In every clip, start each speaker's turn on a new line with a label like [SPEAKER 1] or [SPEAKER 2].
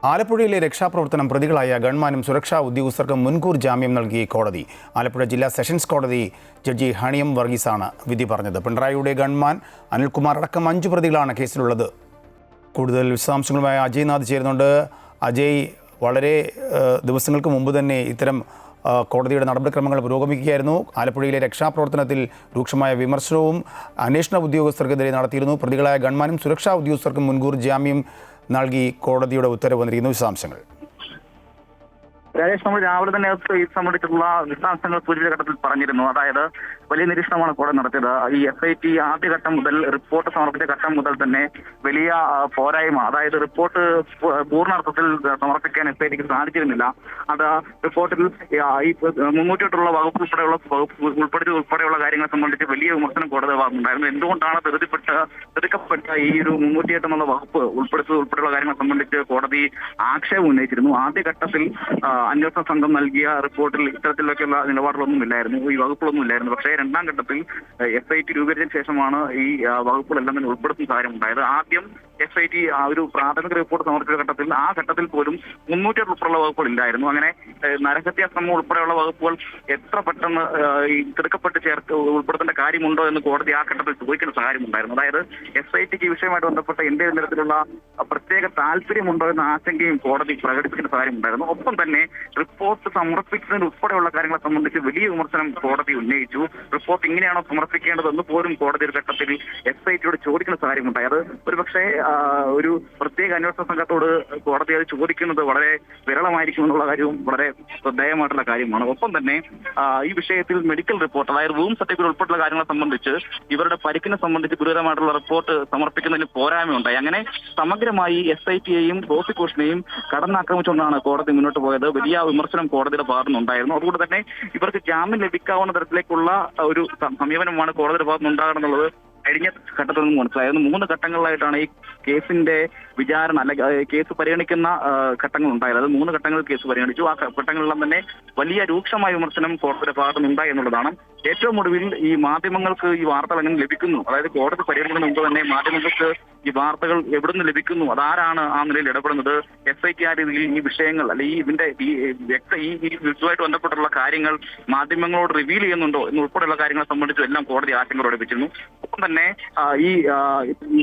[SPEAKER 1] ആലപ്പുഴയിലെ രക്ഷാപ്രവർത്തനം പ്രതികളായ ഗൺമാനും സുരക്ഷാ ഉദ്യോഗസ്ഥർക്കും മുൻകൂർ ജാമ്യം നൽകി കോടതി. ആലപ്പുഴ ജില്ലാ സെഷൻസ് കോടതി ജഡ്ജി ഹണിയം വർഗീസാണ് വിധി പറഞ്ഞത്. പിണറായിയുടെ ഗൺമാൻ അനിൽകുമാർ അടക്കം 5 പ്രതികളാണ് കേസിലുള്ളത്. കൂടുതൽ വിശദാംശങ്ങളുമായി അജയ്നാഥ് ചേരുന്നുണ്ട്. അജയ്, വളരെ ദിവസങ്ങൾക്ക് മുമ്പ് തന്നെ ഇത്തരം കോടതിയുടെ നടപടിക്രമങ്ങൾ പുരോഗമിക്കുകയായിരുന്നു. ആലപ്പുഴയിലെ രക്ഷാപ്രവർത്തനത്തിൽ രൂക്ഷമായ വിമർശനവും അന്വേഷണ ഉദ്യോഗസ്ഥർക്കെതിരെ നടത്തിയിരുന്നു. പ്രതികളായ ഗൺമാനും സുരക്ഷാ ഉദ്യോഗസ്ഥർക്കും മുൻകൂർ ജാമ്യം നൽകി കോടതിയുടെ ഉത്തരവ് വന്നിരിക്കുന്നു. വിശദാംശങ്ങൾ
[SPEAKER 2] രാജേഷ്, നമ്മൾ രാവിലെ തന്നെ ഇത് സംബന്ധിച്ചിട്ടുള്ള വിശദാംശങ്ങൾ സൂചിത ഘട്ടത്തിൽ പറഞ്ഞിരുന്നു. അതായത് വലിയ നിരീക്ഷണമാണ് കോടതി നടത്തിയത്. ഈ SIT ആദ്യഘട്ടം മുതൽ റിപ്പോർട്ട് സമർപ്പിച്ച ഘട്ടം മുതൽ തന്നെ വലിയ പോരായ്മ, അതായത് റിപ്പോർട്ട് പൂർണ്ണാർത്ഥത്തിൽ സമർപ്പിക്കാൻ SITക്ക് സാധിച്ചിരുന്നില്ല. അത് റിപ്പോർട്ടിൽ ഈ 308 വകുപ്പ് ഉൾപ്പെടെയുള്ള കാര്യങ്ങളെ സംബന്ധിച്ച് വലിയ വിമർശനം കോടതി ഭാഗത്തുണ്ടായിരുന്നു. എന്തുകൊണ്ടാണ് തിരുത്തപ്പെട്ട ഈ ഒരു 308 എന്നുള്ള വകുപ്പ് ഉൾപ്പെടെയുള്ള കാര്യങ്ങളെ സംബന്ധിച്ച് കോടതി ആക്ഷേപം ഉന്നയിച്ചിരുന്നു. ആദ്യഘട്ടത്തിൽ അന്വേഷണ സംഘം നൽകിയ റിപ്പോർട്ടിൽ ഇത്തരത്തിലൊക്കെയുള്ള നിലപാടുകളൊന്നും ഇല്ലായിരുന്നു, ഈ വകുപ്പുകളൊന്നും ഇല്ലായിരുന്നു. പക്ഷേ രണ്ടാം ഘട്ടത്തിൽ SIT രൂപീകരിച്ചതിന് ശേഷമാണ് ഈ വകുപ്പുകളെല്ലാം തന്നെ ഉൾപ്പെടുത്തുന്ന കാര്യം ഉണ്ടായത്. ആദ്യം SIT ഒരു പ്രാഥമിക റിപ്പോർട്ട് സമർപ്പിച്ച ഘട്ടത്തിൽ ആ ഘട്ടത്തിൽ പോലും 308 ഉൾപ്പെടെയുള്ള വകുപ്പുകൾ ഇല്ലായിരുന്നു. അങ്ങനെ നരഹത്യാശ്രമം ഉൾപ്പെടെയുള്ള വകുപ്പുകൾ എത്ര പെട്ടെന്ന് ഈ തിടുക്കപ്പെട്ട് ഉൾപ്പെടുത്തേണ്ട കാര്യമുണ്ടോ എന്ന് കോടതി ആ ഘട്ടത്തിൽ ചോദിക്കേണ്ട കാര്യമുണ്ടായിരുന്നു. അതായത് SITക്ക് ഈ വിഷയമായിട്ട് ബന്ധപ്പെട്ട എന്തെങ്കിലും തരത്തിലുള്ള പ്രത്യേക താല്പര്യമുണ്ടോ എന്ന ആശങ്കയും കോടതി പ്രകടിപ്പിക്കുന്ന കാര്യമുണ്ടായിരുന്നു. ഒപ്പം തന്നെ റിപ്പോർട്ട് സമർപ്പിക്കുന്നതിന് ഉൾപ്പെടെയുള്ള കാര്യങ്ങളെ സംബന്ധിച്ച് വലിയ വിമർശനം കോടതി ഉന്നയിച്ചു. റിപ്പോർട്ട് ഇങ്ങനെയാണോ സമർപ്പിക്കേണ്ടതെന്ന് പോലും കോടതി ഒരു ഘട്ടത്തിൽ SITയോട് ചോദിക്കുന്ന കാര്യമുണ്ടായത്. ഒരുപക്ഷെ ഒരു പ്രത്യേക അന്വേഷണ സംഘത്തോട് കോടതി അത് ചോദിക്കുന്നത് വളരെ വിരളമായിരിക്കും എന്നുള്ള കാര്യവും വളരെ ശ്രദ്ധേയമായിട്ടുള്ള കാര്യമാണ്. ഒപ്പം തന്നെ ഈ വിഷയത്തിൽ മെഡിക്കൽ റിപ്പോർട്ട്, അതായത് റൂം സർട്ടിഫിക്കറ്റ് ഉൾപ്പെടെയുള്ള കാര്യങ്ങളെ സംബന്ധിച്ച് ഇവരുടെ പരിക്കിനെ സംബന്ധിച്ച് ഗുരുതരമായിട്ടുള്ള റിപ്പോർട്ട് സമർപ്പിക്കുന്നതിന് പോരായ്മയുണ്ടായി. അങ്ങനെ സമഗ്രമായി SITയെയും പ്രോസിക്യൂഷനെയും കടന്നാക്രമിച്ചുകൊണ്ടാണ് കോടതി മുന്നോട്ട് പോയത്. വലിയ വിമർശനം കോടതിയുടെ ഭാഗത്തുനിന്നുണ്ടായിരുന്നു. അതുകൊണ്ട് തന്നെ ഇവർക്ക് ജാമ്യം ലഭിക്കാവുന്ന തരത്തിലേക്കുള്ള ഒരു സമീപനമാണ് കോടതിയുടെ ഭാഗത്തുനിന്നുണ്ടാകണമെന്നുള്ളത് കഴിഞ്ഞ ഘട്ടത്തിൽ നിന്ന് മനസ്സിലായിരുന്നു. 3 ഘട്ടങ്ങളിലായിട്ടാണ് ഈ കേസിന്റെ വിചാരണ അല്ലെങ്കിൽ കേസ് പരിഗണിക്കുന്ന ഘട്ടങ്ങൾ ഉണ്ടായത്. അത് 3 ഘട്ടങ്ങളിൽ കേസ് പരിഗണിച്ചു. ആ ഘട്ടങ്ങളിലെല്ലാം തന്നെ വലിയ രൂക്ഷമായ വിമർശനം കോടതിയുടെ ഭാഗത്തുനിന്നുണ്ടായി എന്നുള്ളതാണ്. ഏറ്റവും ഒടുവിൽ ഈ മാധ്യമങ്ങൾക്ക് ഈ വാർത്തകൾ എങ്ങനെ ലഭിക്കുന്നു, അതായത് കോടതി പരിഗണിക്കുന്നതിന് മുമ്പ് തന്നെ മാധ്യമങ്ങൾക്ക് ഈ വാർത്തകൾ എവിടുന്ന് ലഭിക്കുന്നു, അതാരാണ് ആ നിലയിൽ ഇടപെടുന്നത്, SIT ആ രീതിയിൽ ഈ വിഷയങ്ങൾ അല്ലെങ്കിൽ ഇതിന്റെ ഈ ഇതുമായിട്ട് ബന്ധപ്പെട്ടുള്ള കാര്യങ്ങൾ മാധ്യമങ്ങളോട് റിവീൽ ചെയ്യുന്നുണ്ടോ എന്നുൾപ്പെടെയുള്ള കാര്യങ്ങളെ സംബന്ധിച്ചും എല്ലാം കോടതി ആശങ്ക പ്രകടിപ്പിച്ചിരുന്നു. ഒപ്പം തന്നെ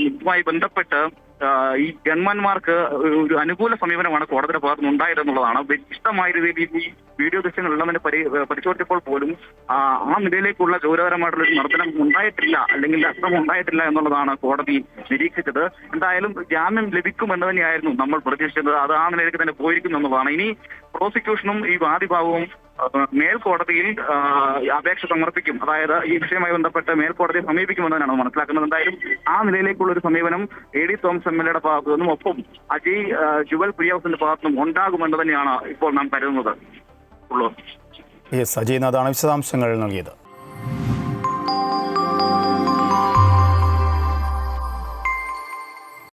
[SPEAKER 2] ഇതുമായി ബന്ധപ്പെട്ട് ഈ ഗൺമാന്മാർക്ക് ഒരു അനുകൂല സമീപനമാണ് കോടതിയുടെ ഭാഗത്ത് ഉണ്ടായതെന്നുള്ളതാണ്. വ്യത്യസ്തമായ രീതിയിൽ ഈ വീഡിയോ ദൃശ്യങ്ങളെല്ലാം തന്നെ പരിശോധിച്ചപ്പോൾ പോലും ആ നിലയിലേക്കുള്ള ഗൗരവകരമായിട്ടുള്ള ഒരു മർദ്ദനം ഉണ്ടായിട്ടില്ല, അല്ലെങ്കിൽ അക്രമം ഉണ്ടായിട്ടില്ല എന്നുള്ളതാണ് കോടതി നിരീക്ഷിച്ചത്. എന്തായാലും ജാമ്യം ലഭിക്കുമെന്ന് തന്നെയായിരുന്നു നമ്മൾ പ്രതീക്ഷിച്ചത്. അത് ആ നിലയിലേക്ക് തന്നെ പോയിരിക്കുന്നു എന്നുള്ളതാണ്. ഇനി പ്രോസിക്യൂഷനും ഈ വാദിഭാഗവും മേൽക്കോടതിയിൽ അപേക്ഷ സമർപ്പിക്കും. അതായത് ഈ വിഷയവുമായി ബന്ധപ്പെട്ട് മേൽക്കോടതിയെ സമീപിക്കുമെന്ന് തന്നെയാണ് മനസ്സിലാക്കുന്നത്. എന്തായാലും ആ നിലയിലേക്കുള്ള ഒരു സമീപനം AD തോമസ് MLAയുടെ ഭാഗത്തു നിന്നും ഒപ്പം അജയ് ജുവൽ പ്രിയവസിന്റെ ഭാഗത്തു നിന്നും ഉണ്ടാകുമെന്ന് തന്നെയാണ് ഇപ്പോൾ നാം കരുതുന്നത്.
[SPEAKER 1] അജയ്നാഥാണ് വിശദാംശങ്ങൾ നൽകിയത്.